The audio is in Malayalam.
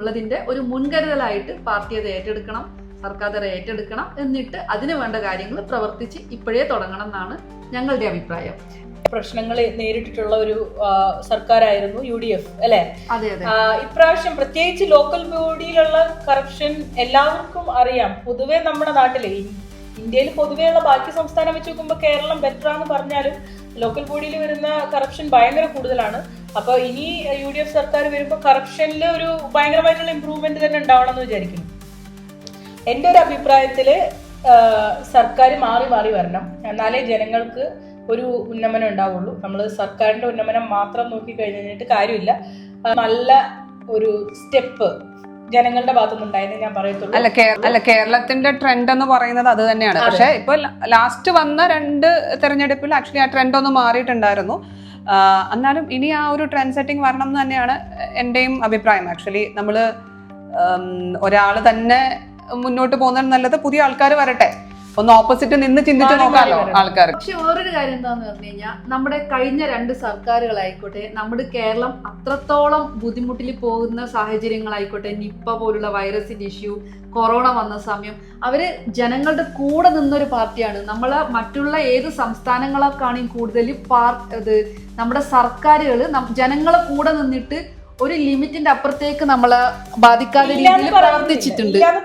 ഉള്ളതിന്റെ ഒരു മുൻകരുതലായിട്ട് പാർട്ടി അത് ഏറ്റെടുക്കണം, സർക്കാർ അത് ഏറ്റെടുക്കണം, എന്നിട്ട് അതിനു വേണ്ട കാര്യങ്ങൾ പ്രവർത്തിച്ച് ഇപ്പോഴേ തുടങ്ങണം എന്നാണ് ഞങ്ങളുടെ അഭിപ്രായം. പ്രശ്നങ്ങൾ നേരിട്ടിട്ടുള്ള ഒരു സർക്കാരായിരുന്നു UDF അല്ലെ? അതെ അതെ. ഇപ്രാവശ്യം പ്രത്യേകിച്ച് ലോക്കൽ ബോഡിയിലുള്ള കറപ്ഷൻ എല്ലാവർക്കും അറിയാം. പൊതുവെ നമ്മുടെ നാട്ടിലെ ഇന്ത്യയിൽ പൊതുവെയുള്ള ബാക്കി സംസ്ഥാനം വെച്ച് നോക്കുമ്പോൾ കേരളം ബെറ്റർ ആണെന്ന് പറഞ്ഞാലും ലോക്കൽ ബോഡിയിൽ വരുന്ന കറപ്ഷൻ ഭയങ്കര കൂടുതലാണ്. അപ്പൊ ഇനി UDF സർക്കാർ വരുമ്പോൾ കറപ്ഷനിൽ ഒരു ഭയങ്കരമായിട്ടുള്ള ഇമ്പ്രൂവ്മെന്റ് തന്നെ ഉണ്ടാവണം എന്ന് വിചാരിക്കുന്നു. എൻ്റെ ഒരു അഭിപ്രായത്തില് സർക്കാർ മാറി മാറി വരണം, എന്നാലേ ജനങ്ങൾക്ക് ഒരു ഉന്നമനം ഉണ്ടാവുള്ളൂ. നമ്മൾ സർക്കാരിന്റെ ഉന്നമനം മാത്രം നോക്കി കഴിഞ്ഞിട്ട് കാര്യമില്ല. നല്ല ഒരു സ്റ്റെപ്പ് ജനങ്ങളുടെ ഭാഗത്തുനിന്ന് ഉണ്ടായെന്ന് ഞാൻ പറയത്തുള്ളൂ. അല്ല കേരളത്തിന്റെ ട്രെൻഡ് എന്ന് പറയുന്നത് അത് തന്നെയാണ്. പക്ഷെ ഇപ്പൊ ലാസ്റ്റ് വന്ന 2 തെരഞ്ഞെടുപ്പിൽ ആക്ച്വലി ആ ട്രെൻഡ് ഒന്ന് മാറിയിട്ടുണ്ടായിരുന്നു. എന്നാലും ഇനി ആ ഒരു ട്രെൻഡ് സെറ്റിംഗ് വരണം എന്ന് തന്നെയാണ് എന്റെയും അഭിപ്രായം. ആക്ച്വലി നമ്മള് ഒരാള് തന്നെ മുന്നോട്ട് പോകുന്നത് നല്ലത്, പുതിയ ആൾക്കാർ വരട്ടെ, ഒന്ന് ഓപ്പോസിറ്റ് നിന്ന് ചിന്തിച്ചു നോക്കാമല്ലോ ആൾക്കാർ. പക്ഷെ വേറൊരു കാര്യം എന്താന്ന് പറഞ്ഞു കഴിഞ്ഞാൽ, നമ്മുടെ കഴിഞ്ഞ 2 സർക്കാരുകളായിക്കോട്ടെ, നമ്മുടെ കേരളം അത്രത്തോളം ബുദ്ധിമുട്ടിൽ പോകുന്ന സാഹചര്യങ്ങളായിക്കോട്ടെ, നിപ്പ പോലുള്ള വൈറസിന്റെ ഇഷ്യൂ, കൊറോണ വന്ന സമയം, അവര് ജനങ്ങളുടെ കൂടെ നിന്നൊരു പാർട്ടിയാണ്. നമ്മളെ മറ്റുള്ള ഏത് സംസ്ഥാനങ്ങളെക്കാളും കൂടുതൽ നമ്മുടെ സർക്കാരുകൾ ജനങ്ങളെ കൂടെ നിന്നിട്ട് ഒരു ലിമിറ്റിന്റെ അപ്പുറത്തേക്ക് നമ്മളെ ബാധിക്കാതെ രീതിയിൽ പ്രവർത്തിച്ചിട്ടുണ്ട്.